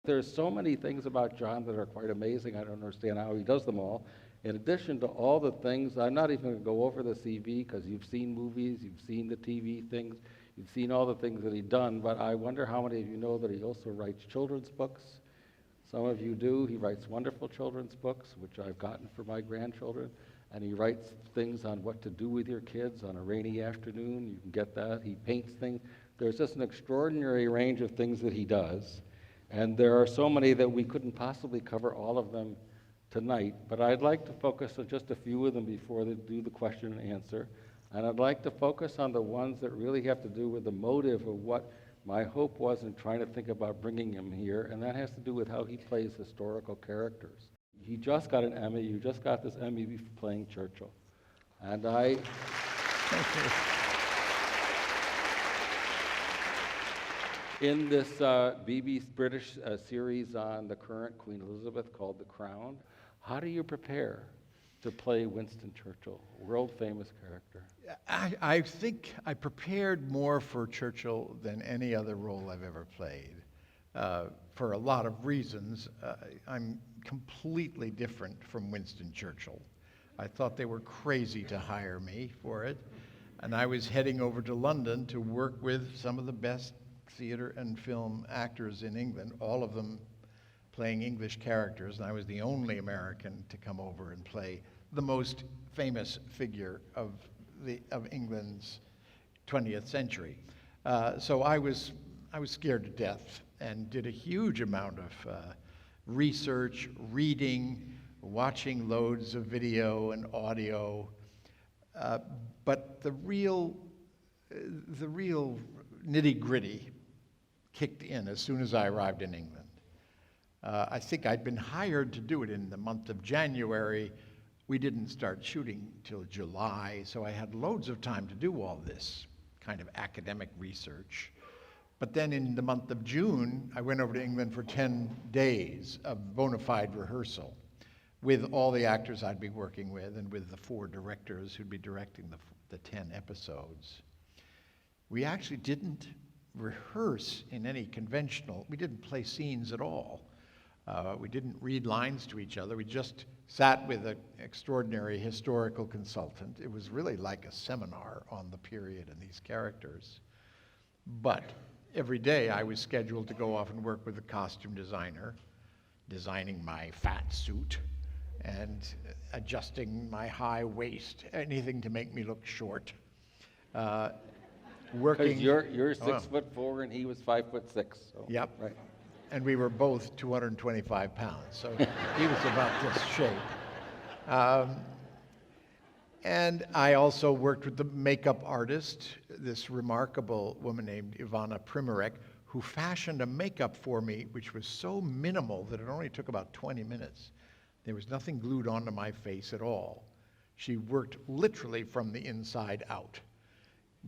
There's so many things about John that are quite amazing. I don't understand how he does them all. In addition to all the things, I'm not even going to go over the CV because you've seen movies, you've seen the TV things, you've seen all the things that he's done, but I wonder how many of you know that he also writes children's books. Some of you do. He writes wonderful children's books, which I've gotten for my grandchildren, and he writes things on what to do with your kids on a rainy afternoon. You can get that. He paints things. There's just an extraordinary range of things that he does. And there are so many that we couldn't possibly cover all of them tonight, but I'd like to focus on just a few of them before they do the question and answer. And I'd like to focus on the ones that really have to do with the motive of what my hope was in trying to think about bringing him here, and that has to do with how he plays historical characters. He just got an Emmy. You just got this Emmy for playing Churchill. And I... Thank you. In this BBC British series on the current Queen Elizabeth called The Crown, how do you prepare to play Winston Churchill, world-famous character? I think I prepared more for Churchill than any other role I've ever played, for a lot of reasons. I'm completely different from Winston Churchill. I thought they were crazy to hire me for it, and I was heading over to London to work with some of the best theater and film actors in England, all of them playing English characters, and I was the only American to come over and play the most famous figure of England's 20th century. So I was scared to death and did a huge amount of research, reading, watching loads of video and audio. But the real nitty-gritty kicked in as soon as I arrived in England. I think I'd been hired to do it in the month of January. We didn't start shooting till July, so I had loads of time to do all this kind of academic research. But then in the month of June, I went over to England for 10 days of bona fide rehearsal with all the actors I'd be working with and with the 4 directors who'd be directing the 10 episodes. We actually didn't rehearse in any conventional, we didn't play scenes at all. We didn't read lines to each other. We just sat with an extraordinary historical consultant. It was really like a seminar on the period and these characters. But every day I was scheduled to go off and work with a costume designer, designing my fat suit and adjusting my high waist, anything to make me look short. Because you're 6'4" and he was 5'6". So, yep. Right. And we were both 225 pounds, so he was about this shape. And I also worked with the makeup artist, this remarkable woman named Ivana Primarek, who fashioned a makeup for me which was so minimal that it only took about 20 minutes. There was nothing glued onto my face at all. She worked literally from the inside out,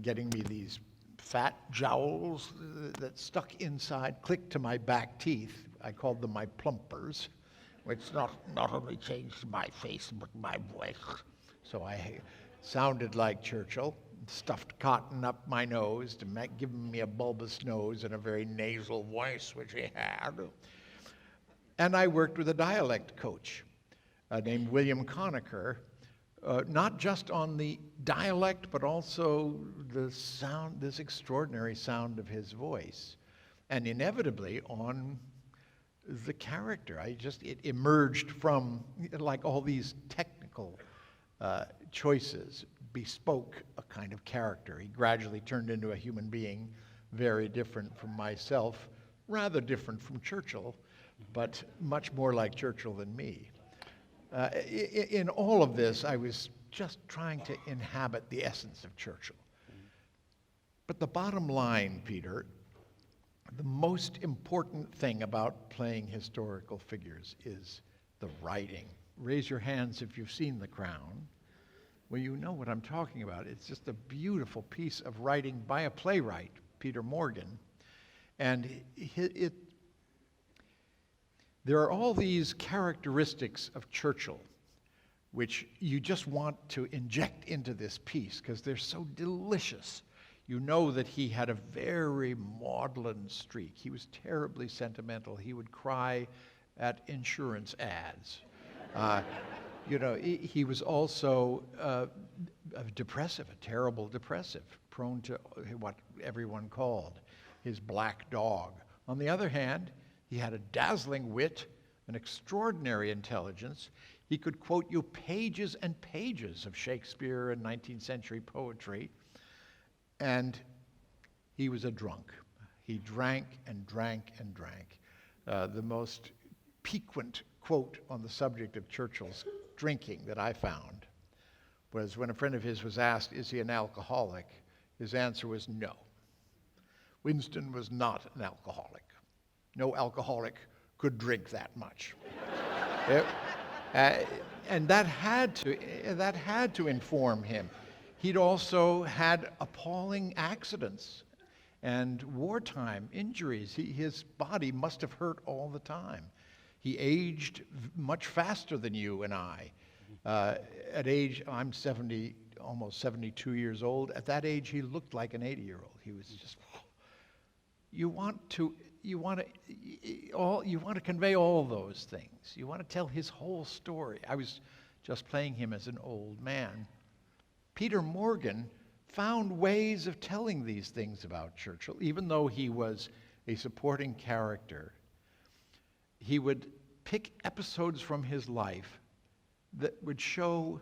getting me these fat jowls that stuck inside, clicked to my back teeth. I called them my plumpers, which not only changed my face, but my voice. So I sounded like Churchill, stuffed cotton up my nose to give me a bulbous nose and a very nasal voice, which he had. And I worked with a dialect coach named William Conacher, not just on the dialect, but also the sound, this extraordinary sound of his voice, and inevitably on the character. It emerged from, like all these technical choices, bespoke a kind of character. He gradually turned into a human being, very different from myself, rather different from Churchill, but much more like Churchill than me. In all of this, I was just trying to inhabit the essence of Churchill. But the bottom line, Peter, the most important thing about playing historical figures is the writing. Raise your hands if you've seen The Crown. Well, you know what I'm talking about. It's just a beautiful piece of writing by a playwright, Peter Morgan. And there are all these characteristics of Churchill which you just want to inject into this piece because they're so delicious. you know that he had a very maudlin streak. He was terribly sentimental. He would cry at insurance ads. He was also depressive, a terrible depressive, prone to what everyone called his black dog. On the other hand, he had a dazzling wit, an extraordinary intelligence. He could quote you pages and pages of Shakespeare and 19th century poetry. And he was a drunk. He drank and drank and drank. The most piquant quote on the subject of Churchill's drinking that I found was when a friend of his was asked, is he an alcoholic? His answer was no. Winston was not an alcoholic. No alcoholic could drink that much. And that had to inform him. He'd also had appalling accidents and wartime injuries. His body must have hurt all the time. He aged much faster than you and I. At age, I'm 70, almost 72 years old. At that age, he looked like an 80-year-old. He was just. You want to convey all those things. You want to tell his whole story. I was just playing him as an old man. Peter Morgan found ways of telling these things about Churchill, even though he was a supporting character. He would pick episodes from his life that would sort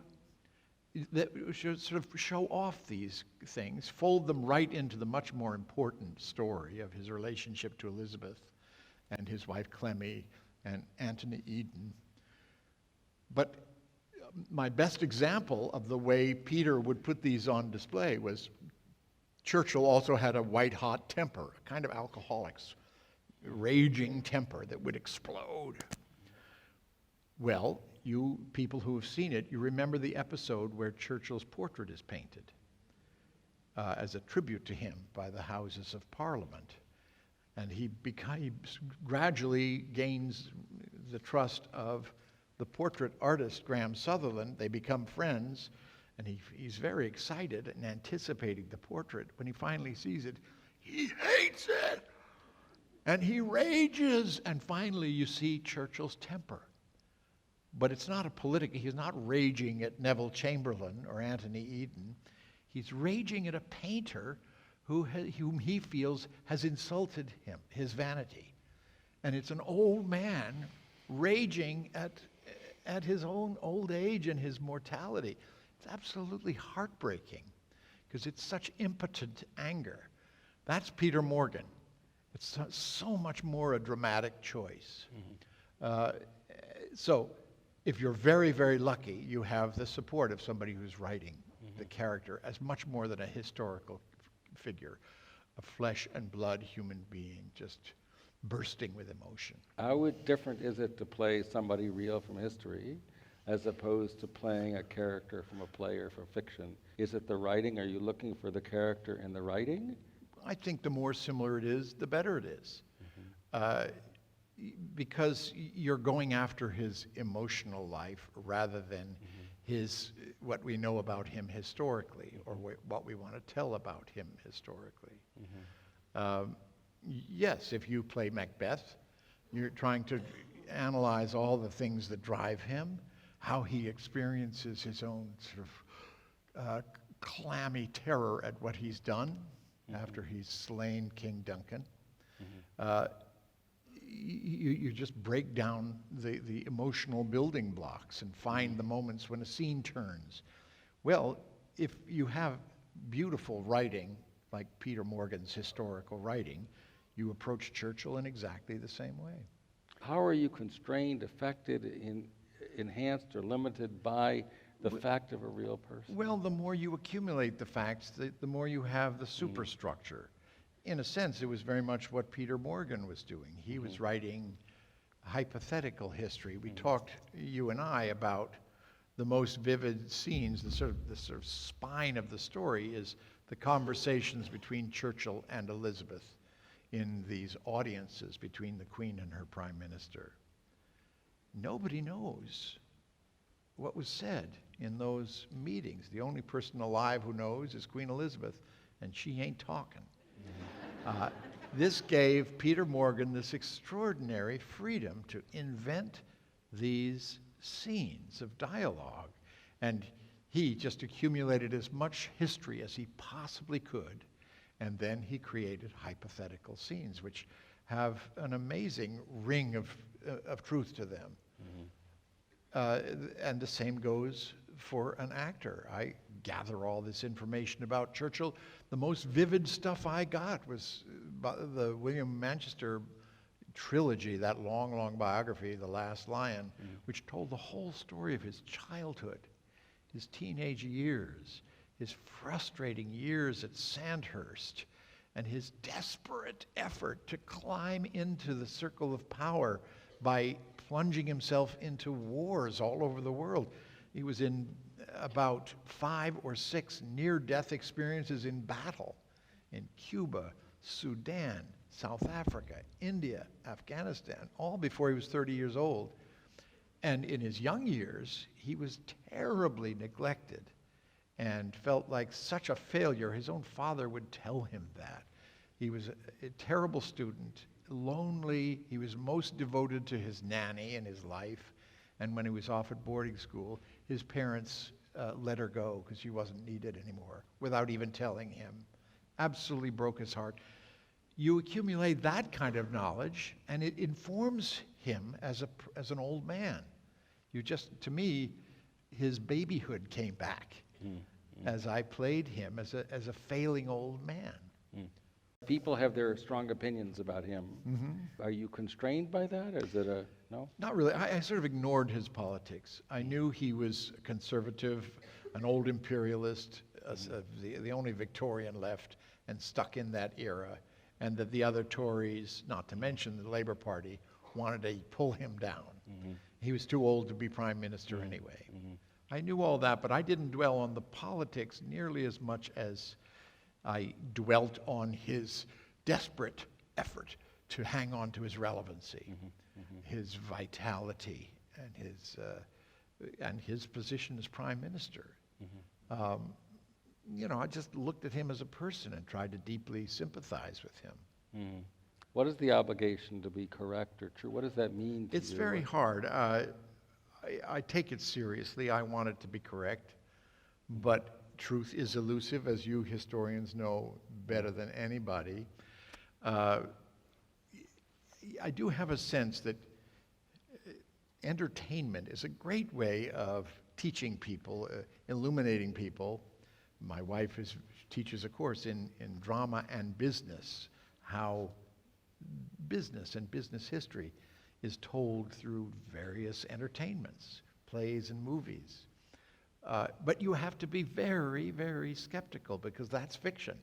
of show off these things, fold them right into the much more important story of his relationship to Elizabeth and his wife Clemmy and Anthony Eden. But my best example of the way Peter would put these on display was Churchill also had a white-hot temper, a kind of alcoholic's raging temper that would explode. Well, you people who have seen it, you remember the episode where Churchill's portrait is painted as a tribute to him by the Houses of Parliament. And he gradually gains the trust of the portrait artist, Graham Sutherland. They become friends, and he's very excited and anticipating the portrait. When he finally sees it, he hates it, and he rages. And finally, you see Churchill's temper. But it's not he's not raging at Neville Chamberlain or Anthony Eden. He's raging at a painter whom he feels has insulted him, his vanity. And it's an old man raging at his own old age and his mortality. It's absolutely heartbreaking because it's such impotent anger. That's Peter Morgan. It's so much more a dramatic choice. So if you're very, very lucky, you have the support of somebody who's writing the character as much more than a historical figure, a flesh and blood human being just bursting with emotion. How different is it to play somebody real from history as opposed to playing a character from a play or from fiction? Is it the writing? Are you looking for the character in the writing? I think the more similar it is, the better it is. Because you're going after his emotional life rather than what we know about him historically or what we want to tell about him historically. Yes, if you play Macbeth, you're trying to analyze all the things that drive him, how he experiences his own sort of clammy terror at what he's done after he's slain King Duncan. You just break down the emotional building blocks and find the moments when a scene turns. Well, if you have beautiful writing, like Peter Morgan's historical writing, you approach Churchill in exactly the same way. How are you constrained, affected, enhanced, or limited by the fact of a real person? Well, the more you accumulate the facts, the more you have the superstructure. In a sense, it was very much what Peter Morgan was doing. He was writing hypothetical history. We talked, you and I, about the most vivid scenes. The sort of spine of the story is the conversations between Churchill and Elizabeth in these audiences between the Queen and her Prime Minister. Nobody knows what was said in those meetings. The only person alive who knows is Queen Elizabeth and she ain't talking. This gave Peter Morgan this extraordinary freedom to invent these scenes of dialogue. And he just accumulated as much history as he possibly could. And then he created hypothetical scenes, which have an amazing ring of truth to them. And the same goes for an actor. I gather all this information about Churchill. The most vivid stuff I got was the William Manchester trilogy, that long, long biography, The Last Lion, which told the whole story of his childhood, his teenage years, his frustrating years at Sandhurst, and his desperate effort to climb into the circle of power by plunging himself into wars all over the world. He was in about 5 or 6 near-death experiences in battle in Cuba, Sudan, South Africa, India, Afghanistan, all before he was 30 years old. And in his young years, he was terribly neglected and felt like such a failure. His own father would tell him that. He was a terrible student, lonely. He was most devoted to his nanny in his life. And when he was off at boarding school, his parents let her go because she wasn't needed anymore without even telling him. Absolutely broke his heart. You accumulate that kind of knowledge, and it informs him as an old man. To me, his babyhood came back as I played him as a failing old man. People have their strong opinions about him. Are you constrained by that? Is it no? Not really. I sort of ignored his politics. I knew he was conservative, an old imperialist, the only Victorian left, and stuck in that era, and that the other Tories, not to mention the Labour Party, wanted to pull him down. He was too old to be prime minister anyway. I knew all that, but I didn't dwell on the politics nearly as much as I dwelt on his desperate effort to hang on to his relevancy, his vitality, and his position as prime minister. I just looked at him as a person and tried to deeply sympathize with him. What is the obligation to be correct or true? What does that mean to It's you? very hard. I take it seriously. I want it to be correct. But truth is elusive, as you historians know better than anybody. I do have a sense that entertainment is a great way of teaching people, illuminating people. My wife teaches a course in drama and business, how business and business history is told through various entertainments, plays and movies. But you have to be very, very skeptical because that's fiction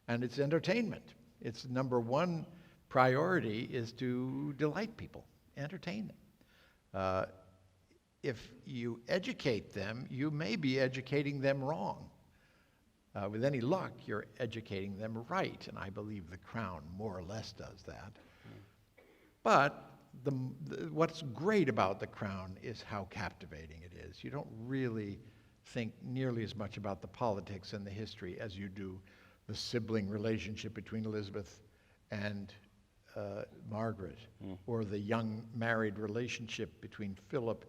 and it's entertainment. Its number one priority is to delight people, entertain them. If you educate them, you may be educating them wrong. With any luck, you're educating them right, and I believe The Crown more or less does that. But what's great about The Crown is how captivating it is. You don't really think nearly as much about the politics and the history as you do the sibling relationship between Elizabeth and Margaret, or the young married relationship between Philip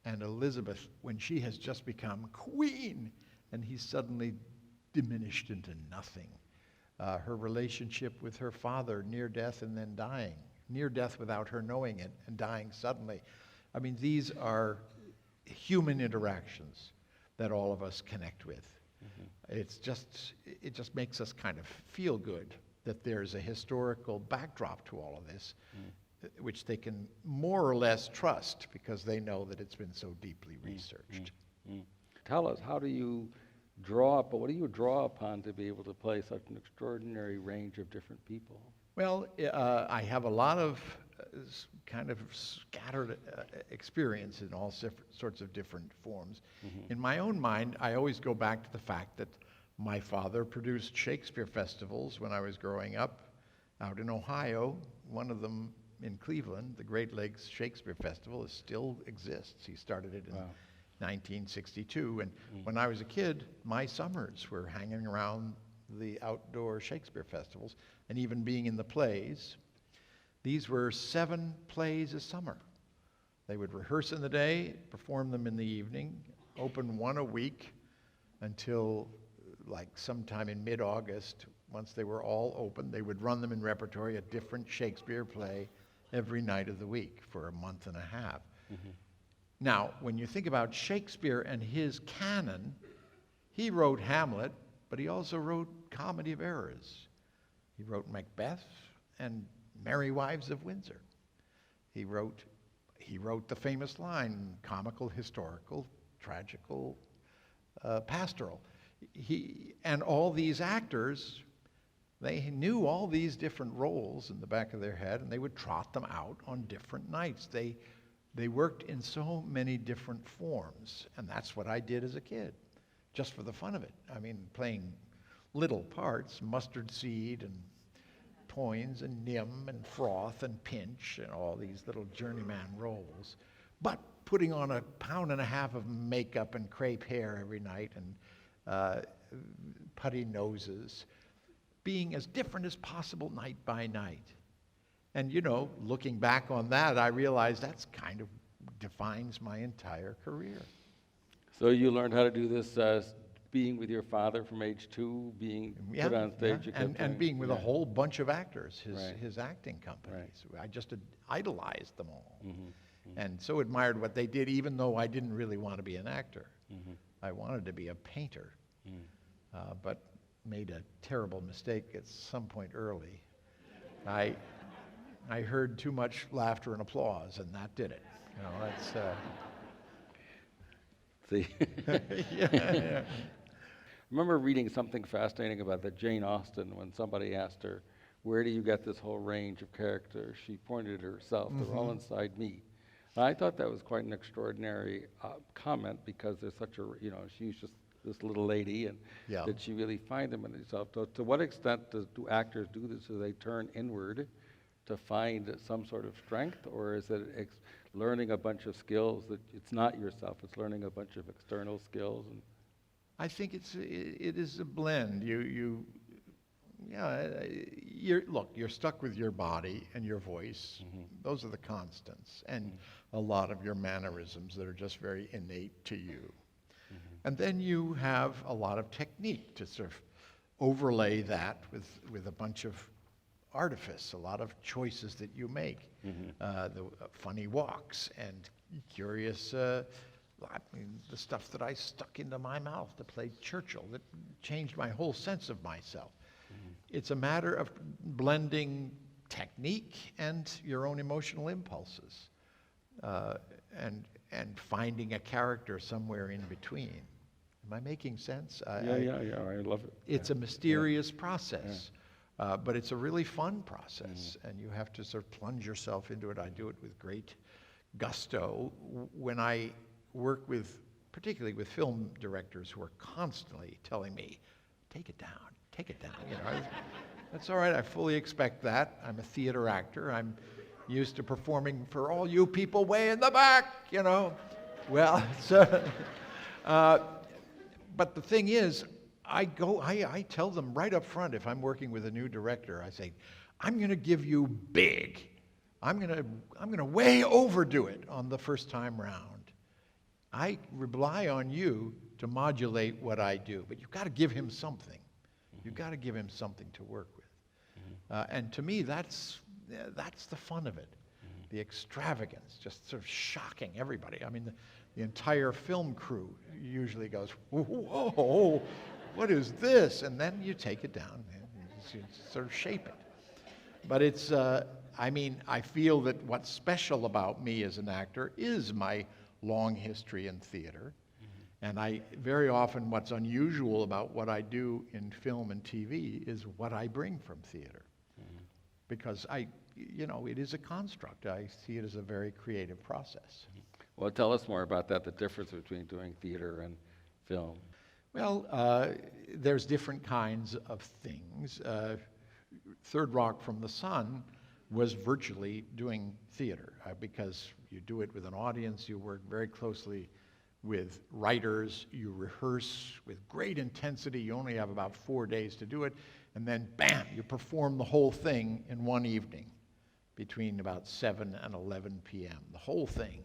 and Elizabeth when she has just become queen and he's suddenly diminished into nothing. Her relationship with her father, near death and then dying, near death without her knowing it and dying suddenly. I mean, these are human interactions that all of us connect with. It just makes us kind of feel good that there's a historical backdrop to all of this, which they can more or less trust because they know that it's been so deeply researched. Tell us, what do you draw upon to be able to play such an extraordinary range of different people? Well, I have a lot of kind of scattered experience in all sorts of different forms. In my own mind, I always go back to the fact that my father produced Shakespeare festivals when I was growing up out in Ohio. One of them in Cleveland, the Great Lakes Shakespeare Festival, still exists. He started it in 1962. And when I was a kid, my summers were hanging around the outdoor Shakespeare festivals and even being in the plays. These were 7 plays a summer. They would rehearse in the day, perform them in the evening, open 1 a week until like sometime in mid-August. Once they were all open, they would run them in repertory, a different Shakespeare play every night of the week for a month and a half. Mm-hmm. Now, when you think about Shakespeare and his canon, he wrote Hamlet, but he also wrote Comedy of Errors. He wrote Macbeth and Merry Wives of Windsor. He wrote the famous line, comical, historical, tragical, pastoral. And all these actors, they knew all these different roles in the back of their head, and they would trot them out on different nights. They worked in so many different forms, and that's what I did as a kid, just for the fun of it. I mean, playing little parts, mustard seed and Poins and Nym and Froth and Pinch and all these little journeyman roles, but putting on a pound and a half of makeup and crepe hair every night and putty noses, being as different as possible night by night. And you know, looking back on that, I realized that's kind of defines my entire career. So you learned how to do this being with your father from age 2, being put on stage. Yeah. And being with a whole bunch of actors, his acting companies. Right. I just idolized them all. Mm-hmm. Mm-hmm. And so admired what they did, even though I didn't really want to be an actor. Mm-hmm. I wanted to be a painter, Mm-hmm. but made a terrible mistake at some point early. I heard too much laughter and applause, and that did it. You know, that's See? yeah. I remember reading something fascinating about that Jane Austen when somebody asked her, where do you get this whole range of characters? She pointed at herself. Mm-hmm. They're all inside me. And I thought that was quite an extraordinary comment, because there's such a, you know, she's just this little lady, and that she really find them in herself. So to what extent do actors do this? Do they turn inward to find some sort of strength, or is it learning a bunch of skills that it's not yourself, it's learning a bunch of external skills? And I think it is a blend. You're stuck with your body and your voice. Mm-hmm. Those are the constants, and a lot of your mannerisms that are just very innate to you. Mm-hmm. And then you have a lot of technique to sort of overlay that with a bunch of artifice, a lot of choices that you make. Mm-hmm. The funny walks and curious, the stuff that I stuck into my mouth to play Churchill that changed my whole sense of myself. Mm-hmm. It's a matter of blending technique and your own emotional impulses, and finding a character somewhere in between. Am I making sense? I love it. It's a mysterious process. But it's a really fun process, and you have to sort of plunge yourself into it. I do it with great gusto. When I work with, particularly with film directors who are constantly telling me, take it down, you know, that's all right, I fully expect that. I'm a theater actor. I'm used to performing for all you people way in the back, you know. Well, but the thing is, I tell them right up front, if I'm working with a new director, I say, I'm going to give you big. I'm going to way overdo it on the first time round. I rely on you to modulate what I do, but you've got to give him something. You've got to give him something to work with. And to me, that's the fun of it, the extravagance, just sort of shocking everybody. I mean, the entire film crew usually goes, whoa, what is this? And then you take it down and you sort of shape it. But it's, I feel that what's special about me as an actor is my long history in theater. And very often what's unusual about what I do in film and TV is what I bring from theater. Because it is a construct. I see it as a very creative process. Well, tell us more about that, the difference between doing theater and film. Well, there's different kinds of things. Third Rock from the Sun was virtually doing theater because you do it with an audience, you work very closely with writers. You rehearse with great intensity. You only have about 4 days to do it. And then, bam, you perform the whole thing in one evening between about 7 and 11 p.m. The whole thing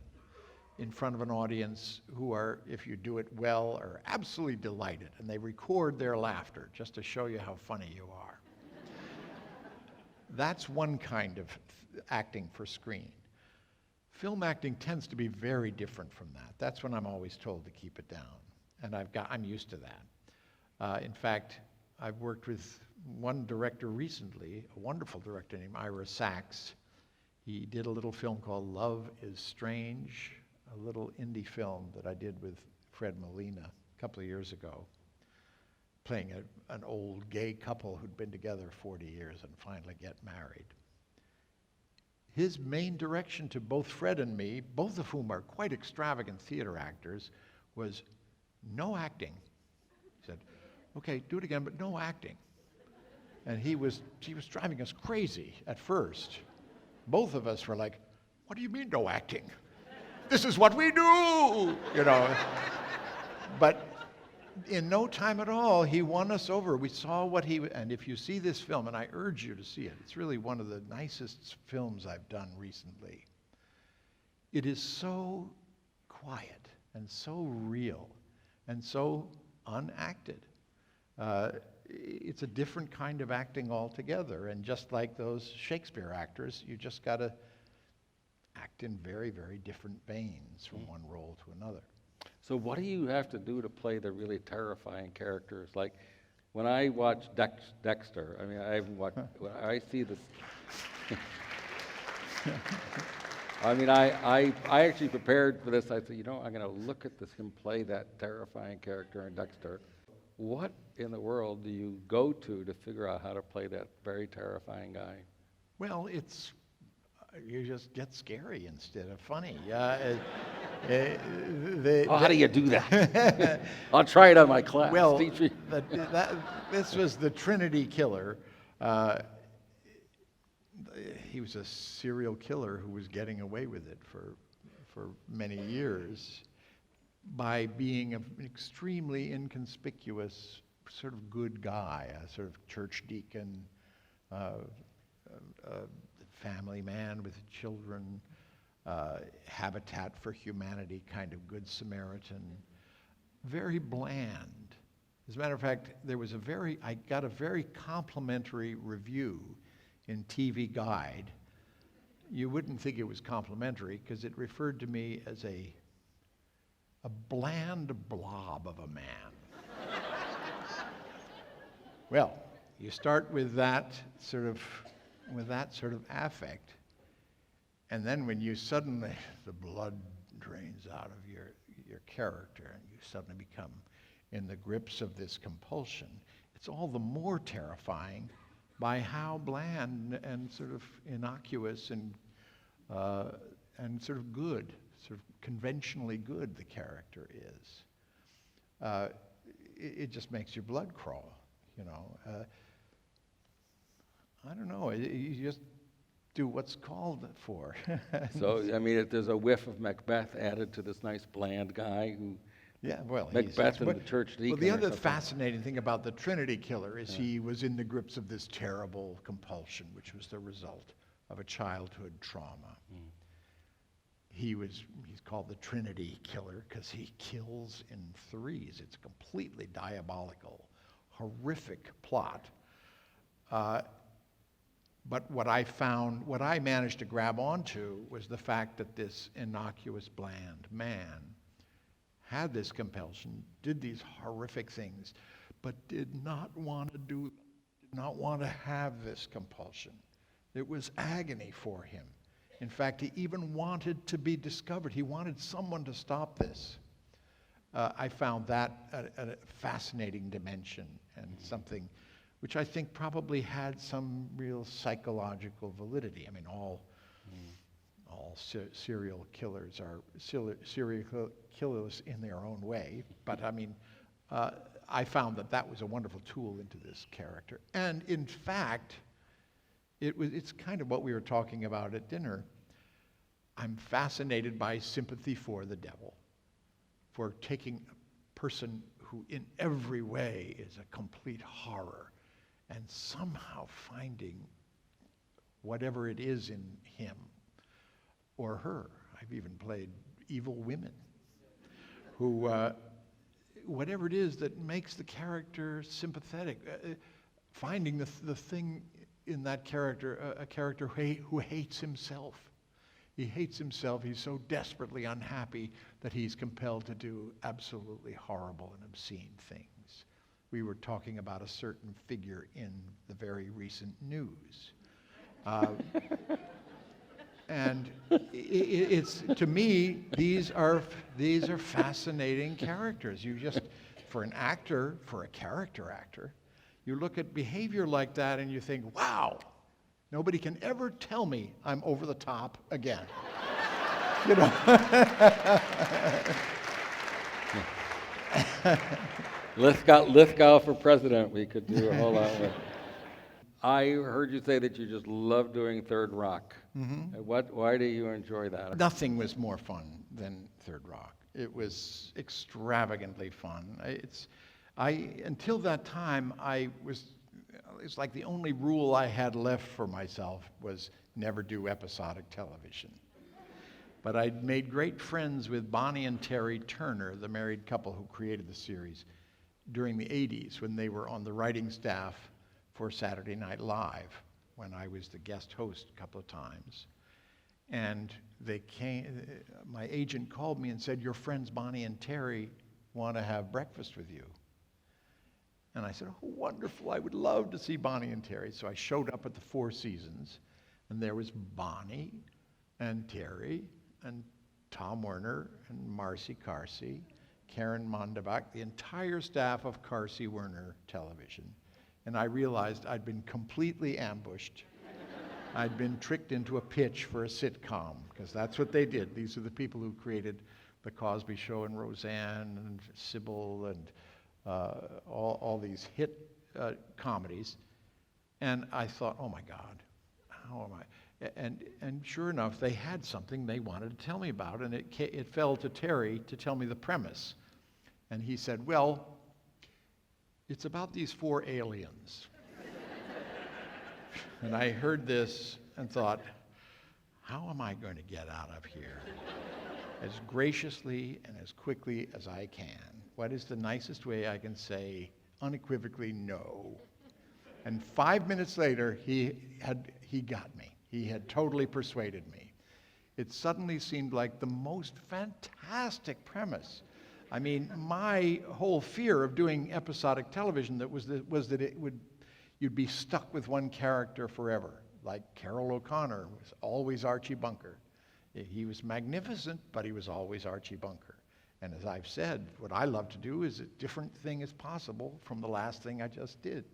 in front of an audience who are, if you do it well, are absolutely delighted. And they record their laughter just to show you how funny you are. That's one kind of acting for screen. Film acting tends to be very different from that. That's when I'm always told to keep it down. And I'm used to that. In fact, I've worked with one director recently, a wonderful director named Ira Sachs. He did a little film called Love is Strange, a little indie film that I did with Fred Molina a couple of years ago, playing an old gay couple who'd been together 40 years and finally get married. His main direction to both Fred and me, both of whom are quite extravagant theater actors, was no acting. He said, okay, do it again, but no acting. And he was driving us crazy at first. Both of us were like, what do you mean no acting? This is what we do, you know. But in no time at all, he won us over. We saw and if you see this film, and I urge you to see it, it's really one of the nicest films I've done recently. It is so quiet and so real and so unacted. It's a different kind of acting altogether. And just like those Shakespeare actors, you just got to act in very, very different veins from one role to another. So what do you have to do to play the really terrifying characters? Like when I watch Dexter, I mean, I haven't watched, when I see this, I mean, I actually prepared for this. I said, I'm going to look at him play that terrifying character in Dexter. What in the world do you go to figure out how to play that very terrifying guy? Well, you just get scary instead of funny. How do you do that? I'll try it on my class. Well, Teach me. this was the Trinity Killer. He was a serial killer who was getting away with it for many years by being an extremely inconspicuous sort of good guy, a sort of church deacon, family man with children, Habitat for Humanity kind of good Samaritan, very bland. As a matter of fact, I got a very complimentary review in TV Guide. You wouldn't think it was complimentary because it referred to me as a bland blob of a man. Well, you start with that sort of affect, and then when you suddenly, the blood drains out of your character and you suddenly become in the grips of this compulsion, it's all the more terrifying by how bland and sort of innocuous and sort of good, sort of conventionally good the character is. It just makes your blood crawl, I don't know. You just do what's called for. So, I mean, there's a whiff of Macbeth added to this nice bland guy who... Yeah, well, Macbeth and the church deacon. Well, the other fascinating thing about the Trinity Killer is he was in the grips of this terrible compulsion, which was the result of a childhood trauma. He's called the Trinity Killer because he kills in threes. It's a completely diabolical, horrific plot. But what I managed to grab onto was the fact that this innocuous, bland man had this compulsion, did these horrific things, but did not want to have this compulsion. It was agony for him. In fact, he even wanted to be discovered. He wanted someone to stop this. I found that a fascinating dimension and something which I think probably had some real psychological validity. I mean, all serial killers are serial killers in their own way, but I mean, I found that was a wonderful tool into this character. And in fact, it's kind of what we were talking about at dinner. I'm fascinated by sympathy for the devil, for taking a person who in every way is a complete horror and somehow finding whatever it is in him or her. I've even played evil women who, whatever it is that makes the character sympathetic, finding the thing in that character, a character who hates himself. He hates himself. He's so desperately unhappy that he's compelled to do absolutely horrible and obscene things. We were talking about a certain figure in the very recent news. And it's, to me, these are fascinating characters. You just, for an actor, for a character actor, you look at behavior like that and you think, wow, nobody can ever tell me I'm over the top again. You know? Lithgow for president, we could do a whole lot with. I heard you say that you just love doing Third Rock. Mm-hmm. Why do you enjoy that? Nothing was more fun than Third Rock. It was extravagantly fun. Until that time, it's like the only rule I had left for myself was never do episodic television. But I'd made great friends with Bonnie and Terry Turner, the married couple who created the series, during the 80s when they were on the writing staff for Saturday Night Live, when I was the guest host a couple of times. And they came, my agent called me and said, your friends Bonnie and Terry want to have breakfast with you. And I said, oh, wonderful, I would love to see Bonnie and Terry. So I showed up at the Four Seasons, and there was Bonnie and Terry and Tom Werner and Marcy Carsey, Karen Mondebach, the entire staff of Carsey Werner Television. And I realized I'd been completely ambushed. I'd been tricked into a pitch for a sitcom, because that's what they did. These are the people who created The Cosby Show and Roseanne and Sybil and all these hit comedies. And I thought, oh my God, how am I? And sure enough, they had something they wanted to tell me about, and it fell to Terry to tell me the premise. And he said, well, it's about these 4 aliens. And I heard this and thought, how am I going to get out of here? As graciously and as quickly as I can. What is the nicest way I can say unequivocally no? And 5 minutes later, he got me. He had totally persuaded me. It suddenly seemed like the most fantastic premise. I mean, my whole fear of doing episodic television was that you'd be stuck with one character forever. Like Carroll O'Connor was always Archie Bunker. He was magnificent, but he was always Archie Bunker. And as I've said, what I love to do is a different thing as possible from the last thing I just did.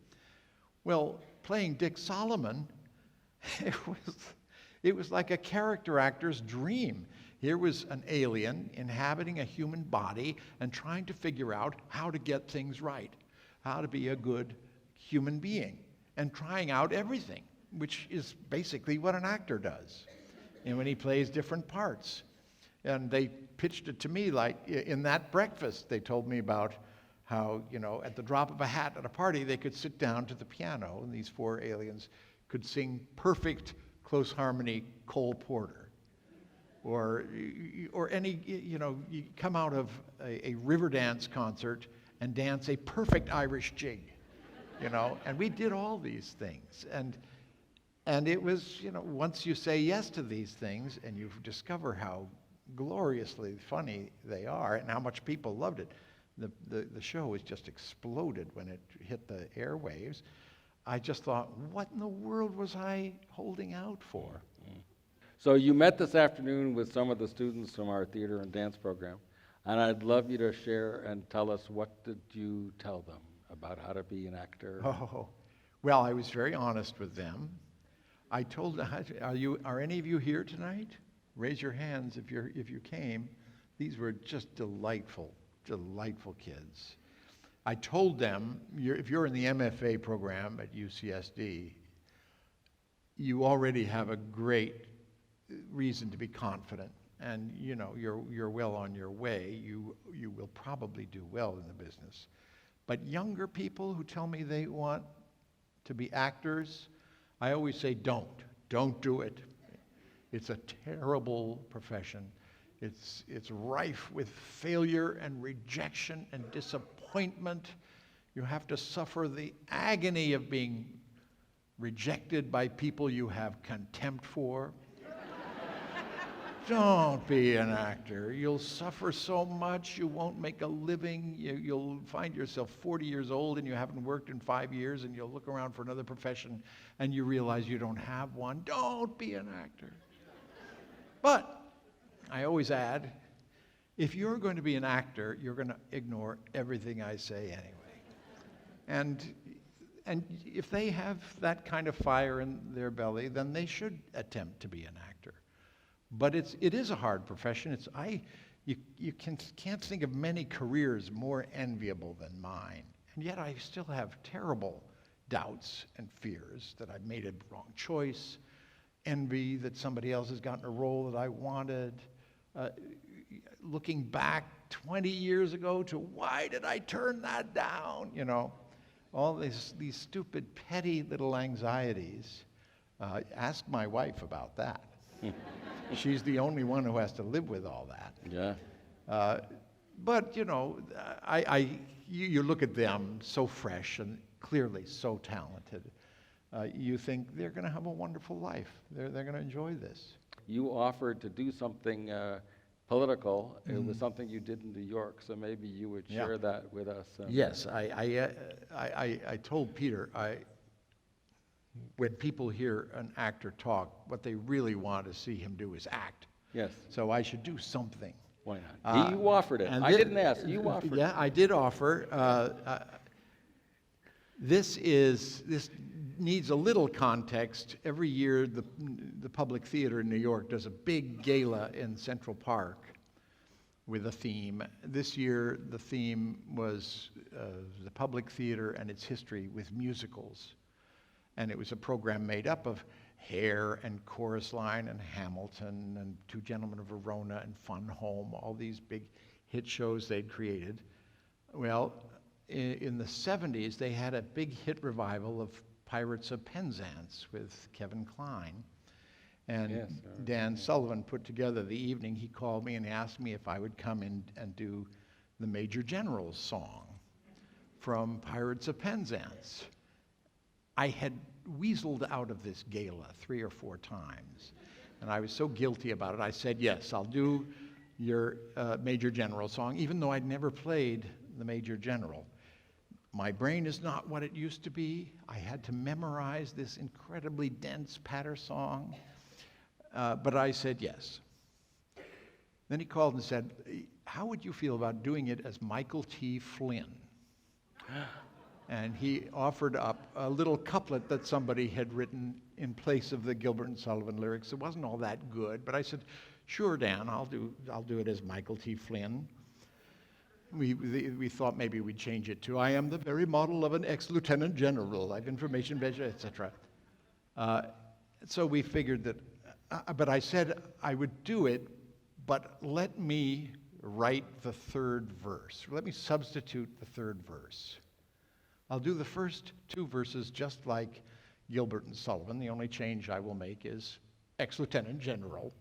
Well, playing Dick Solomon, it was like a character actor's dream. Here was an alien inhabiting a human body and trying to figure out how to get things right, how to be a good human being, and trying out everything, which is basically what an actor does, and when he plays different parts. And they pitched it to me like in that breakfast, they told me about how, at the drop of a hat at a party, they could sit down to the piano, and these 4 aliens could sing perfect close harmony Cole Porter. Or any, you come out of a river dance concert and dance a perfect Irish jig, and we did all these things. And it was, once you say yes to these things and you discover how gloriously funny they are and how much people loved it, the show has just exploded when it hit the airwaves. I just thought, what in the world was I holding out for? So you met this afternoon with some of the students from our theater and dance program, and I'd love you to share and tell us, what did you tell them about how to be an actor? Oh, well, I was very honest with them. I told them, are any of you here tonight? Raise your hands if you came. These were just delightful kids. I told them, if you're in the MFA program at UCSD, you already have a great reason to be confident and you're well on your way, you will probably do well in the business. But younger people who tell me they want to be actors, I always say don't do it. It's a terrible profession. It's rife with failure and rejection and disappointment. You have to suffer the agony of being rejected by people you have contempt for. Don't be an actor. You'll suffer so much, you won't make a living. You'll find yourself 40 years old and you haven't worked in 5 years, and you'll look around for another profession and you realize you don't have one. Don't be an actor. But I always add, if you're going to be an actor, you're going to ignore everything I say anyway. And if they have that kind of fire in their belly, then they should attempt to be an actor. But it is a hard profession. You can't think of many careers more enviable than mine. And yet I still have terrible doubts and fears that I've made a wrong choice, envy that somebody else has gotten a role that I wanted, looking back 20 years ago to why did I turn that down? All these stupid, petty little anxieties. Ask my wife about that. She's the only one who has to live with all that. Yeah. But you look at them so fresh and clearly so talented. You think they're going to have a wonderful life. They're going to enjoy this. You offered to do something political. It was something you did in New York, so maybe you would share that with us. Yes, I told Peter, when people hear an actor talk, what they really want to see him do is act. Yes. So I should do something. Why not? You offered it. I didn't ask. You offered it. Yeah, I did offer. This needs a little context. Every year, the Public Theater in New York does a big gala in Central Park with a theme. This year, the theme was the Public Theater and its history with musicals. And it was a program made up of Hair and Chorus Line and Hamilton and Two Gentlemen of Verona and Fun Home, all these big hit shows they'd created. Well, in the 70s, they had a big hit revival of Pirates of Penzance with Kevin Kline. And Yes, Dan Sullivan put together the evening. He called me and asked me if I would come in and do the Major General's song from Pirates of Penzance. I had weaseled out of this gala 3 or 4 times, and I was so guilty about it. I said, yes, I'll do your Major General song, even though I'd never played the Major General. My brain is not what it used to be. I had to memorize this incredibly dense patter song, but I said yes. Then he called and said, how would you feel about doing it as Michael T. Flynn? And he offered up a little couplet that somebody had written in place of the Gilbert and Sullivan lyrics. It wasn't all that good, but I said, sure, Dan, I'll do it as Michael T. Flynn. We thought maybe we'd change it to, I am the very model of an ex-lieutenant general, I've information, etc. So we figured that, but I said I would do it, but let me write the 3rd verse. Let me substitute the 3rd verse. I'll do the first 2 verses just like Gilbert and Sullivan. The only change I will make is ex-lieutenant general.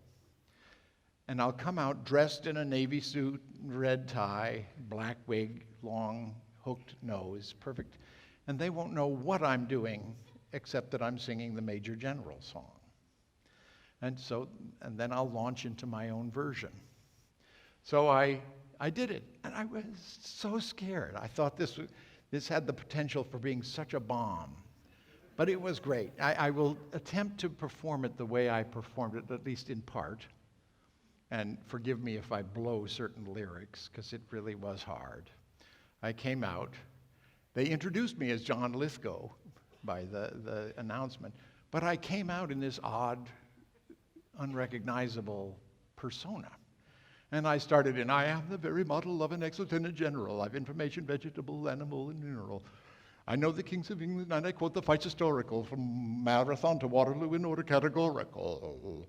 And I'll come out dressed in a navy suit, red tie, black wig, long hooked nose, perfect. And they won't know what I'm doing except that I'm singing the Major General song. And then I'll launch into my own version. So I did it, and I was so scared. I thought this had the potential for being such a bomb. But it was great. I will attempt to perform it the way I performed it, at least in part. And forgive me if I blow certain lyrics, because it really was hard. I came out. They introduced me as John Lithgow by the announcement. But I came out in this odd, unrecognizable persona. And I started in, I am the very model of an ex-lieutenant general. I've information, vegetable, animal, and mineral. I know the kings of England, and I quote the fights historical, from Marathon to Waterloo in order categorical.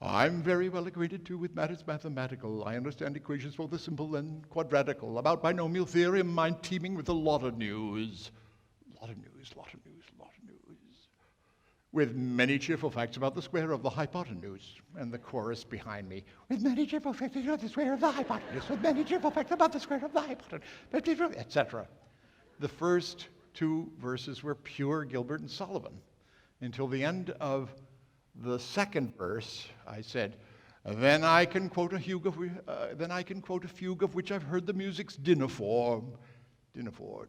I'm very well acquainted too with matters mathematical. I understand equations for the simple and quadratical. About binomial theorem, I'm teeming with a lot of news. Lot of news, lot of news, lot of news. With many cheerful facts about the square of the hypotenuse. And the chorus behind me. With many cheerful facts about the square of the hypotenuse. With many cheerful facts about the square of the hypotenuse. Etc. The first two verses were pure Gilbert and Sullivan. Until the end of the second verse, I said, then I can quote a fugue of which I've heard the music's dinner form. Dinner for.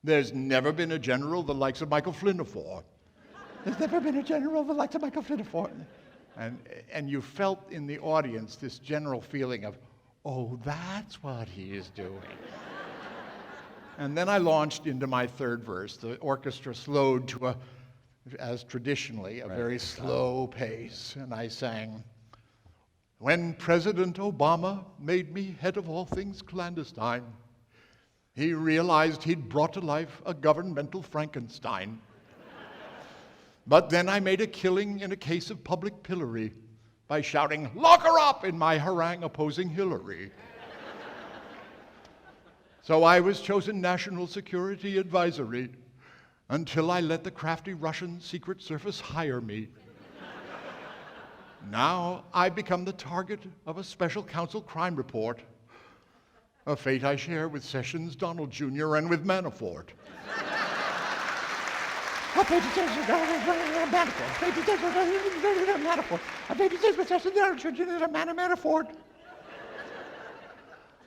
There's never been a general the likes of Michael Flynn-afore. There's never been a general the likes of Michael Flynn-afore. And you felt in the audience this general feeling of, oh, that's what he is doing. And then I launched into my third verse. The orchestra slowed to as traditionally, a very slow pace. And I sang, when President Obama made me head of all things clandestine, he realized he'd brought to life a governmental Frankenstein. But then I made a killing in a case of public pillory by shouting, lock her up, in my harangue opposing Hillary. So I was chosen National Security Advisory until I let the crafty Russian Secret Service hire me. Now I become the target of a special counsel crime report, a fate I share with Sessions, Donald Jr., and with Manafort.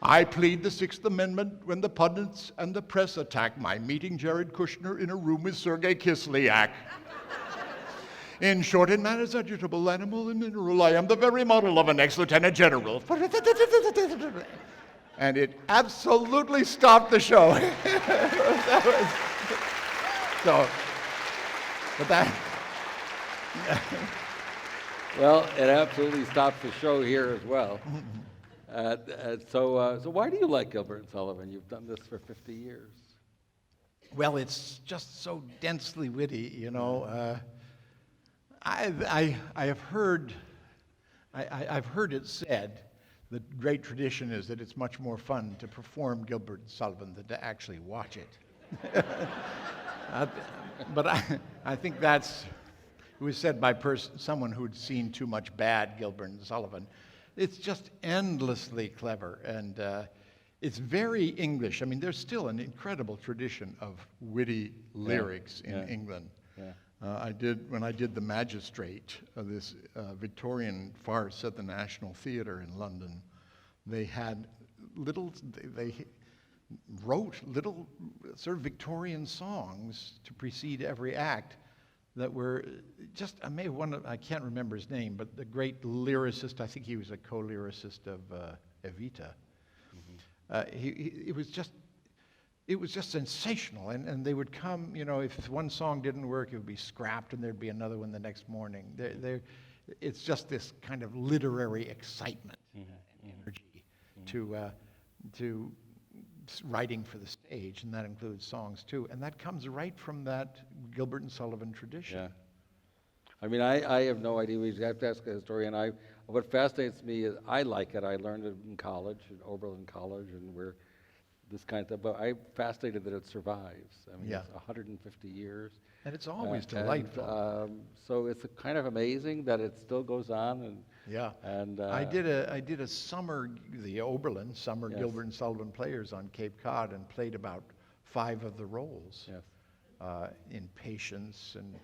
I plead the Sixth Amendment when the pundits and the press attack my meeting Jared Kushner in a room with Sergei Kislyak. In short, in manners agitable, animal and mineral, I am the very model of an ex-lieutenant general. And it absolutely stopped the show. Well, it absolutely stops the show here as well. So why do you like Gilbert and Sullivan? You've done this for 50 years. Well, it's just so densely witty, you know. I've heard it said, the great tradition is that it's much more fun to perform Gilbert and Sullivan than to actually watch it. But I think it was said by someone who'd seen too much bad Gilbert and Sullivan. It's just endlessly clever, and it's very English. I mean, there's still an incredible tradition of witty lyrics in England. Yeah. When I did The Magistrate, this Victorian farce at the National Theatre in London, they wrote little sort of Victorian songs to precede every act that were just, I can't remember his name, but the great lyricist, I think he was a co-lyricist of Evita. Mm-hmm. It was just sensational, and they would come, you know, if one song didn't work, it would be scrapped, and there'd be another one the next morning. It's just this kind of literary excitement and energy to writing for the stage, and that includes songs too. And that comes right from that Gilbert and Sullivan tradition. Yeah. I mean, I have no idea. We have to ask a historian. What fascinates me is I like it. I learned it in college, at Oberlin College, and we're this kind of stuff. But I'm fascinated that it survives. I mean, it's 150 years. And it's always delightful. So it's kind of amazing that it still goes on. And I did a summer, the Oberlin summer Gilbert and Sullivan Players on Cape Cod, and played about 5 of the roles in Patience and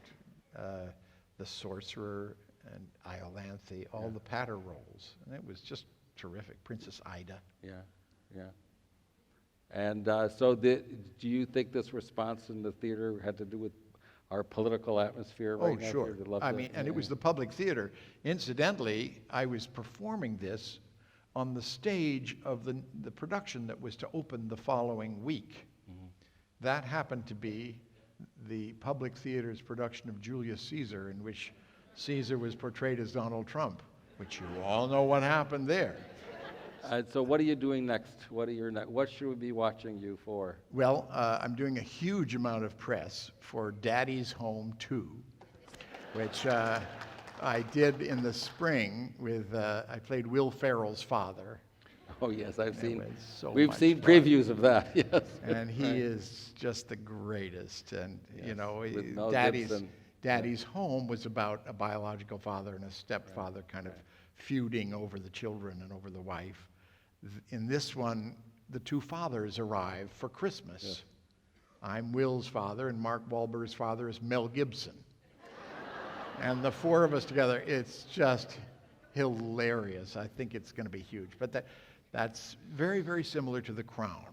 The Sorcerer and Iolanthe, all the patter roles, and it was just terrific. Princess Ida. Yeah. And so do you think this response in the theater had to do with our political atmosphere right now? Oh, sure. And it was the public theater. Incidentally, I was performing this on the stage of the production that was to open the following week. Mm-hmm. That happened to be the public theater's production of Julius Caesar, in which Caesar was portrayed as Donald Trump, which you all know what happened there. So what are you doing next? What should we be watching you for? Well, I'm doing a huge amount of press for Daddy's Home 2, which I did in the spring with, I played Will Ferrell's father. Oh, yes, was so we've much seen fun. previews of that, yes. And he Right. is just the greatest. And, you Yes, know, with Mel Daddy's Gibson. Home was about a biological father and a stepfather kind of feuding over the children and over the wife. In this one, the two fathers arrive for Christmas. Yes. I'm Will's father, and Mark Wahlberg's father is Mel Gibson. And the four of us together, it's just hilarious. I think it's going to be huge. But that's very, very similar to The Crown.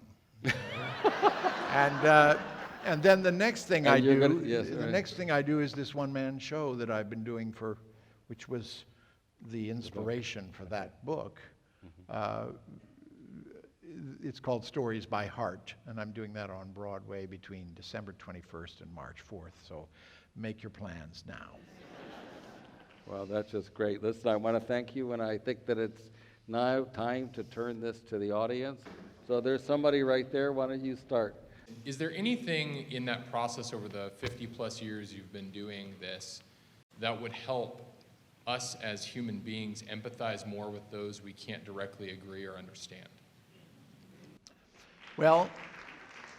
And then the next thing And I you're do, gonna- yes, the right. next thing I do is this one-man show that I've been doing which was the inspiration for that book. It's called Stories by Heart, and I'm doing that on Broadway between December 21st and March 4th. So make your plans now. Well, that's just great. Listen, I want to thank you, and I think that it's now time to turn this to the audience. So there's somebody right there. Why don't you start? Is there anything in that process over the 50-plus years you've been doing this that would help us as human beings empathize more with those we can't directly agree or understand? Well,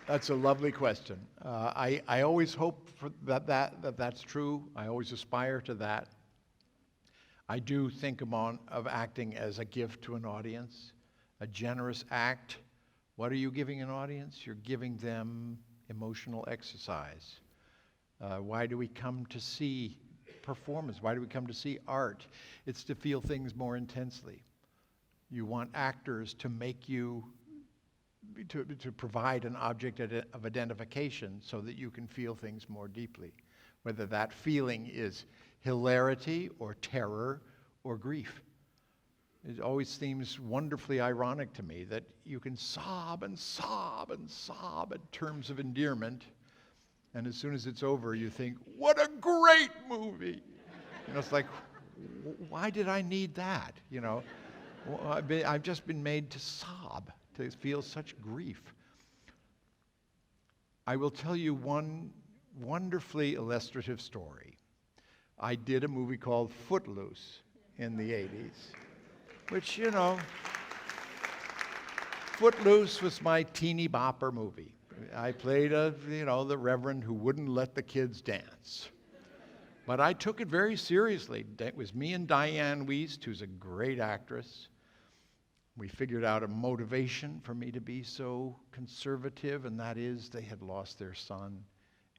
that's a lovely question. I always hope that's true. I always aspire to that. I do think of acting as a gift to an audience, a generous act. What are you giving an audience? You're giving them emotional exercise. Why do we come to see performance? Why do we come to see art? It's to feel things more intensely. You want actors to make you, to provide an object of identification so that you can feel things more deeply, whether that feeling is hilarity or terror or grief. It always seems wonderfully ironic to me that you can sob and sob and sob at terms of endearment, and as soon as it's over, you think, what a great movie! You know, it's like, why did I need that? You know, I've just been made to sob, to feel such grief. I will tell you one wonderfully illustrative story. I did a movie called Footloose in the 80s, which, you know, Footloose was my teeny bopper movie. I played the reverend who wouldn't let the kids dance. But I took it very seriously. It was me and Diane Wiest, who's a great actress. We figured out a motivation for me to be so conservative, and that is they had lost their son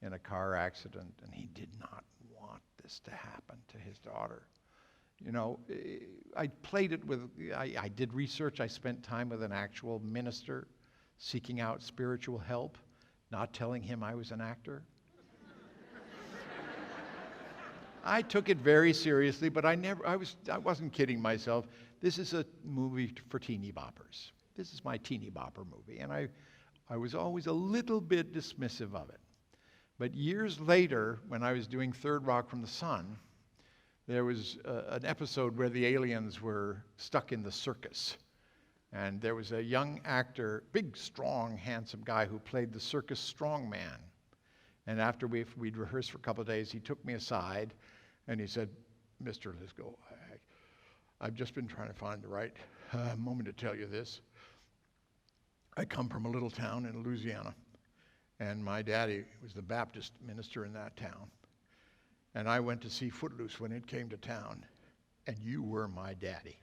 in a car accident, and he did not want this to happen to his daughter. You know, I played it with, I did research. I spent time with an actual minister seeking out spiritual help, not telling him I was an actor. I took it very seriously, but I wasn't kidding myself. This is a movie for teeny boppers. This is my teeny bopper movie, and I was always a little bit dismissive of it. But years later, when I was doing Third Rock from the Sun, there was an episode where the aliens were stuck in the circus. And there was a young actor, big, strong, handsome guy who played the circus strongman. And after we'd rehearsed for a couple of days, he took me aside and he said, Mr. Lithgow, I've just been trying to find the right moment to tell you this. I come from a little town in Louisiana, and my daddy was the Baptist minister in that town. And I went to see Footloose when it came to town, and you were my daddy.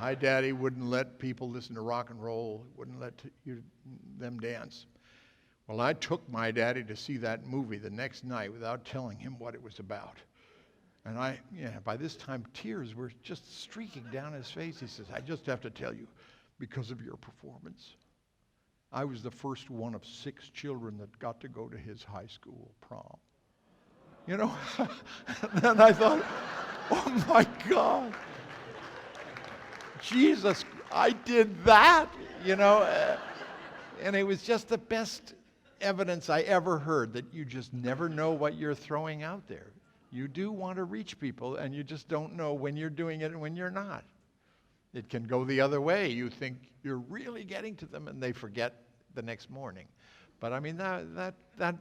My daddy wouldn't let people listen to rock and roll, wouldn't let them dance. Well, I took my daddy to see that movie the next night without telling him what it was about. And by this time, tears were just streaking down his face. He says, I just have to tell you, because of your performance, I was the first one of 6 children that got to go to his high school prom. You know, then I thought, oh my God, Jesus, I did that, you know. And it was just the best evidence I ever heard that you just never know what you're throwing out there. You do want to reach people, and you just don't know when you're doing it and when you're not. It can go the other way. You think you're really getting to them, and they forget the next morning. But I mean, that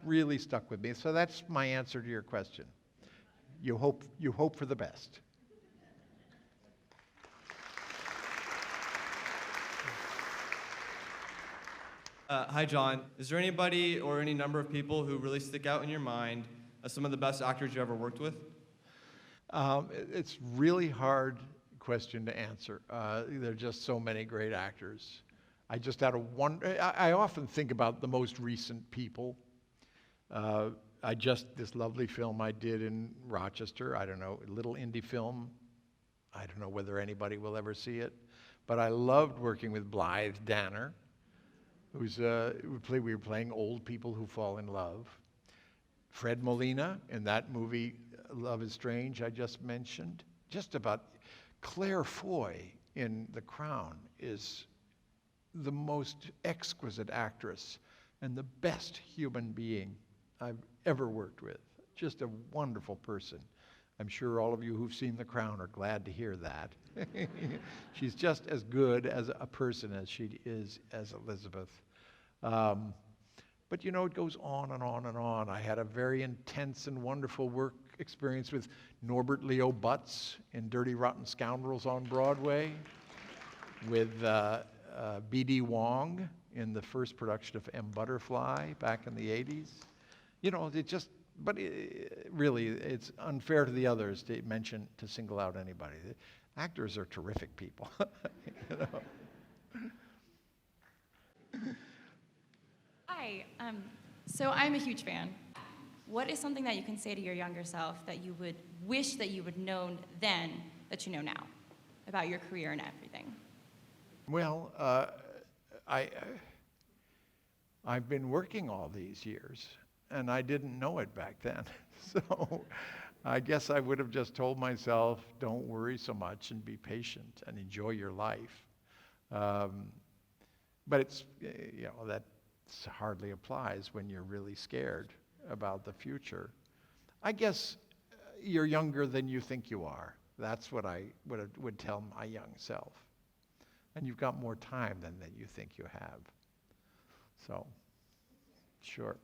really stuck with me. So that's my answer to your question. you hope for the best. Hi, John. Is there anybody or any number of people who really stick out in your mind as some of the best actors you ever worked with? It's really hard question to answer. There are just so many great actors. I just had I often think about the most recent people. This lovely film I did in Rochester, I don't know, a little indie film. I don't know whether anybody will ever see it, but I loved working with Blythe Danner, we were playing old people who fall in love. Fred Molina in that movie, Love is Strange, I just mentioned. Just about Claire Foy in The Crown is the most exquisite actress and the best human being I've ever worked with. Just a wonderful person. I'm sure all of you who've seen The Crown are glad to hear that. She's just as good as a person as she is as Elizabeth. But you know, it goes on and on and on. I had a very intense and wonderful work experience with Norbert Leo Butz in Dirty Rotten Scoundrels on Broadway, with B.D. Wong in the first production of M. Butterfly back in the 80s. You know, really, it's unfair to the others to single out anybody. The actors are terrific people. You know? Hi, so I'm a huge fan. What is something that you can say to your younger self that you would wish that you would known then that you know now about your career and everything? Well, I've been working all these years, and I didn't know it back then. So I guess I would have just told myself, don't worry so much and be patient and enjoy your life. But it's, you know, that hardly applies when you're really scared about the future. I guess you're younger than you think you are. That's what I would tell my young self. And you've got more time than you think you have. So, sure.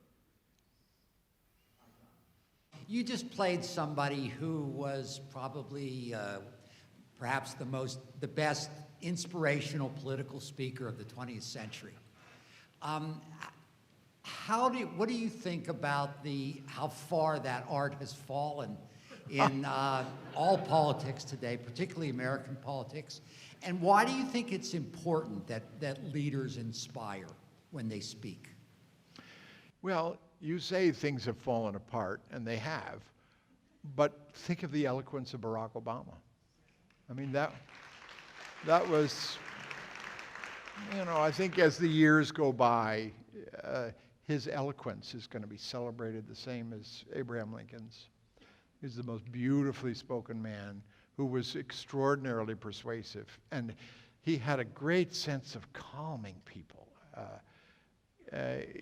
You just played somebody who was probably perhaps the best inspirational political speaker of the 20th century. What do you think about how far that art has fallen in all politics today, particularly American politics? And why do you think it's important that leaders inspire when they speak? Well, you say things have fallen apart, and they have, but think of the eloquence of Barack Obama. I mean, that was, you know, I think as the years go by, his eloquence is going to be celebrated the same as Abraham Lincoln's. He's the most beautifully spoken man who was extraordinarily persuasive, and he had a great sense of calming people,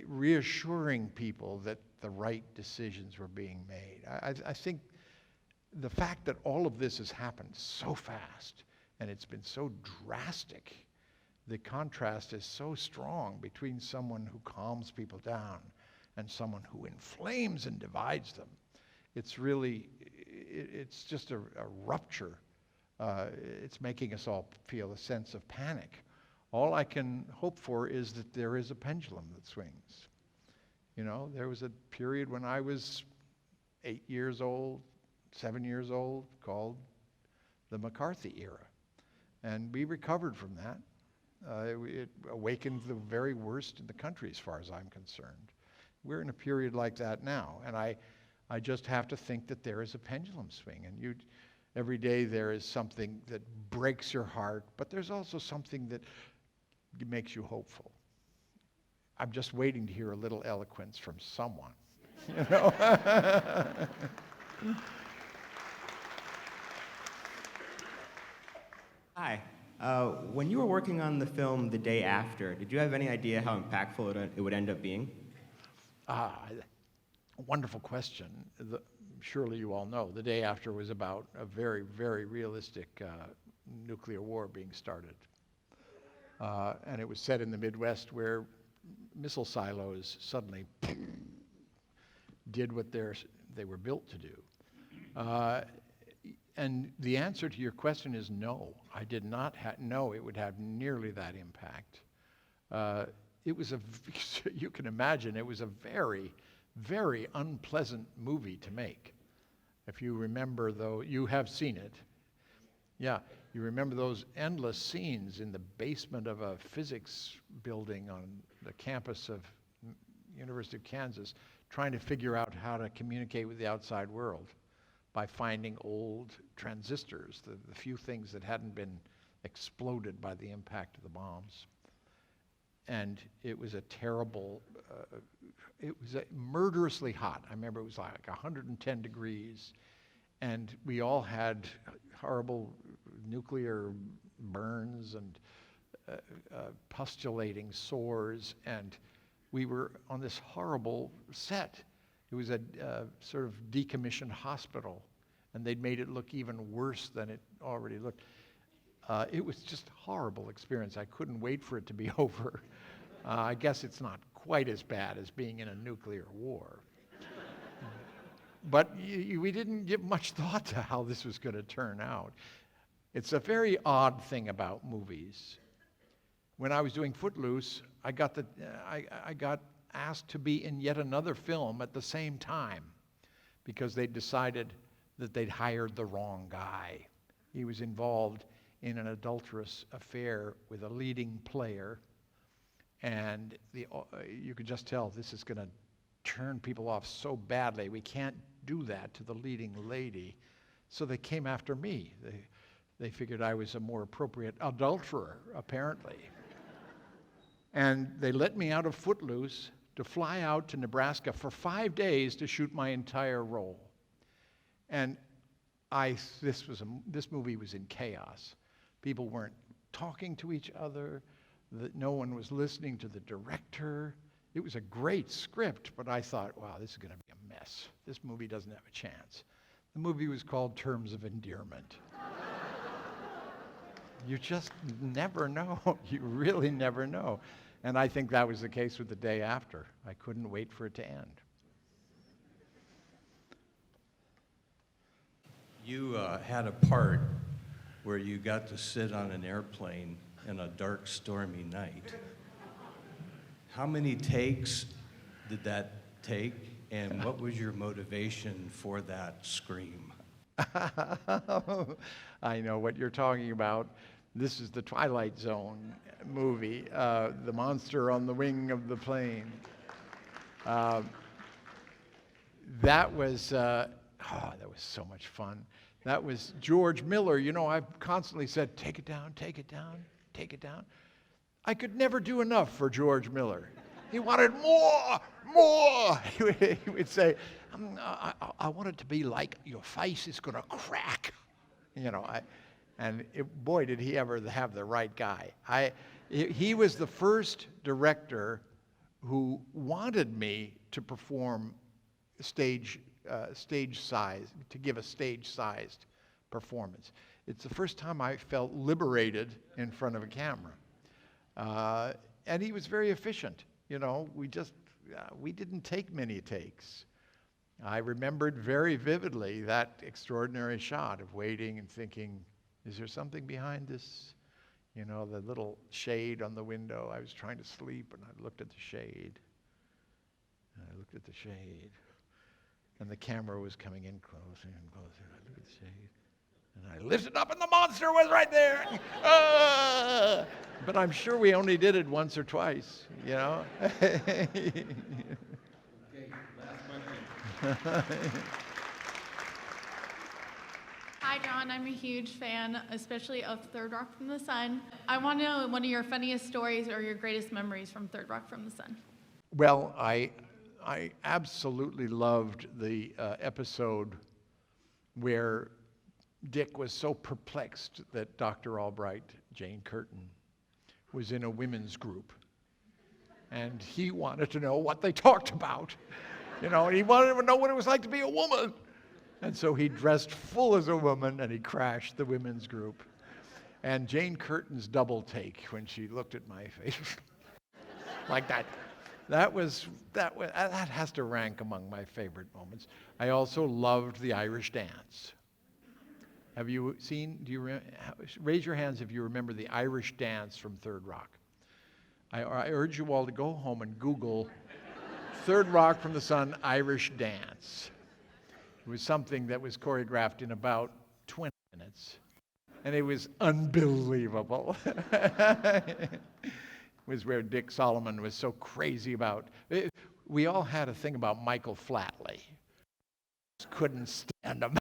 reassuring people that the right decisions were being made. I think the fact that all of this has happened so fast and it's been so drastic, the contrast is so strong between someone who calms people down and someone who inflames and divides them. It's just a rupture. It's making us all feel a sense of panic. All I can hope for is that there is a pendulum that swings. You know, there was a period when I was 8 years old, 7 years old, called the McCarthy era. And we recovered from that. It awakened the very worst in the country, as far as I'm concerned. We're in a period like that now, and I just have to think that there is a pendulum swing, and every day there is something that breaks your heart, but there's also something that makes you hopeful. I'm just waiting to hear a little eloquence from someone, you know? Hi. When you were working on the film The Day After, did you have any idea how impactful it would end up being? Wonderful question. Surely you all know, The Day After was about a very, very realistic nuclear war being started. And it was set in the Midwest where missile silos suddenly did what they were built to do. Uh, and the answer to your question is no. I did not know it would have nearly that impact. It was you can imagine, it was a very, very unpleasant movie to make. If you remember, though, you have seen it. Yeah, you remember those endless scenes in the basement of a physics building on the campus of University of Kansas, trying to figure out how to communicate with the outside world by finding old transistors, the few things that hadn't been exploded by the impact of the bombs. And it was a terrible, it was murderously hot. I remember it was like 110 degrees, and we all had horrible nuclear burns and pustulating sores, and we were on this horrible set. It was a sort of decommissioned hospital, and they'd made it look even worse than it already looked. It was just a horrible experience. I couldn't wait for it to be over. I guess it's not quite as bad as being in a nuclear war. But we didn't give much thought to how this was going to turn out. It's a very odd thing about movies. When I was doing Footloose, I got asked to be in yet another film at the same time because they decided that they'd hired the wrong guy. He was involved in an adulterous affair with a leading player, and you could just tell this is going to turn people off so badly. We can't do that to the leading lady. So they came after me. They figured I was a more appropriate adulterer, apparently. And they let me out of Footloose to fly out to Nebraska for 5 days to shoot my entire role. And this movie was in chaos. People weren't talking to each other. No one was listening to the director. It was a great script, but I thought, wow, this is going to be a mess. This movie doesn't have a chance. The movie was called Terms of Endearment. You just never know. You really never know. And I think that was the case with The Day After. I couldn't wait for it to end. You had a part where you got to sit on an airplane in a dark, stormy night. How many takes did that take, and what was your motivation for that scream? I know what you're talking about. This is the Twilight Zone movie, The Monster on the Wing of the Plane. That was so much fun. That was George Miller. You know, I've constantly said, take it down, take it down, take it down. I could never do enough for George Miller. He wanted more, more. He would say, I want it to be like your face is going to crack. You know, boy, did he ever have the right guy. He was the first director who wanted me to perform stage size, to give a stage-sized performance. It's the first time I felt liberated in front of a camera. And he was very efficient. You know, we didn't take many takes. I remembered very vividly that extraordinary shot of waiting and thinking, is there something behind this? You know, the little shade on the window. I was trying to sleep and I looked at the shade. And I looked at the shade. And the camera was coming in closer and closer. I looked at the shade. And I lifted up and the monster was right there. But I'm sure we only did it once or twice, you know? Okay, last question. Hi, John. I'm a huge fan, especially of Third Rock from the Sun. I want to know one of your funniest stories or your greatest memories from Third Rock from the Sun. Well, I absolutely loved the episode where Dick was so perplexed that Dr. Albright, Jane Curtin, was in a women's group. And he wanted to know what they talked about. You know, and he wanted to know what it was like to be a woman. And so he dressed full as a woman and he crashed the women's group. And Jane Curtin's double take when she looked at my face like that. that has to rank among my favorite moments. I also loved the Irish dance. Have you seen, raise your hands if you remember the Irish dance from Third Rock. I urge you all to go home and Google Third Rock from the Sun Irish dance. It was something that was choreographed in about 20 minutes. And it was unbelievable. It was where Dick Solomon was so crazy about. We all had a thing about Michael Flatley. Couldn't stand him.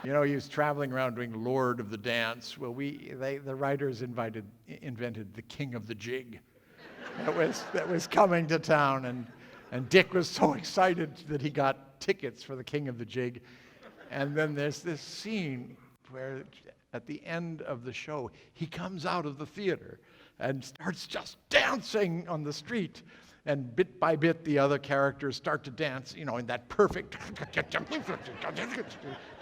You know, he was traveling around doing Lord of the Dance. Well, the writers invented the King of the Jig. That was coming to town, and Dick was so excited that he got tickets for the King of the Jig. And then there's this scene where at the end of the show, he comes out of the theater and starts just dancing on the street. And bit by bit, the other characters start to dance, you know, in that perfect,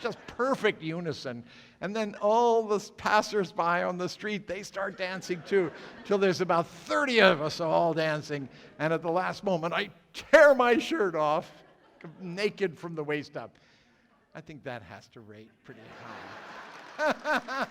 just perfect unison. And then all the passers-by on the street, they start dancing too, till there's about 30 of us all dancing. And at the last moment, I tear my shirt off, naked from the waist up. I think that has to rate pretty high.